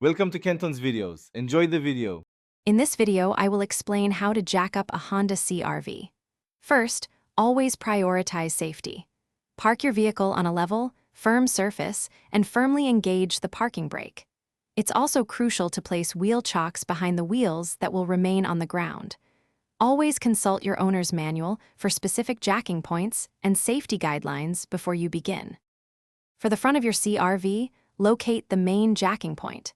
Welcome to Kenton's videos. Enjoy the video. In this video, I will explain how to jack up a Honda CR-V. First, always prioritize safety. Park your vehicle on a level, firm surface, and firmly engage the parking brake. It's also crucial to place wheel chocks behind the wheels that will remain on the ground. Always consult your owner's manual for specific jacking points and safety guidelines before you begin. For the front of your CR-V, locate the main jacking point.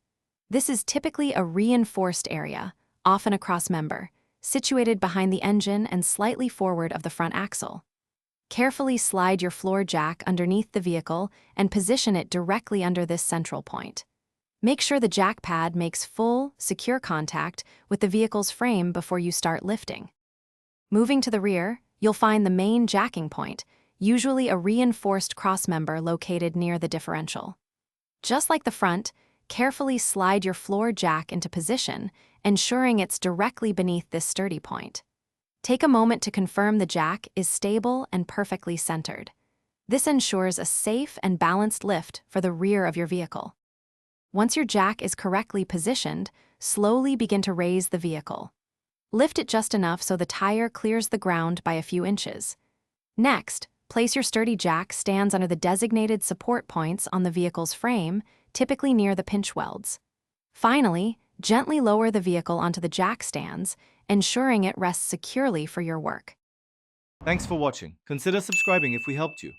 This is typically a reinforced area, often a cross-member, situated behind the engine and slightly forward of the front axle. Carefully slide your floor jack underneath the vehicle and position it directly under this central point. Make sure the jack pad makes full, secure contact with the vehicle's frame before you start lifting. Moving to the rear, you'll find the main jacking point, usually a reinforced crossmember located near the differential. Just like the front, carefully slide your floor jack into position, ensuring it's directly beneath this sturdy point. Take a moment to confirm the jack is stable and perfectly centered. This ensures a safe and balanced lift for the rear of your vehicle. Once your jack is correctly positioned, slowly begin to raise the vehicle. Lift it just enough so the tire clears the ground by a few inches. Next, place your sturdy jack stands under the designated support points on the vehicle's frame, typically near the pinch welds. Finally, gently lower the vehicle onto the jack stands, ensuring it rests securely for your work. Thanks for watching. Consider subscribing if we helped you.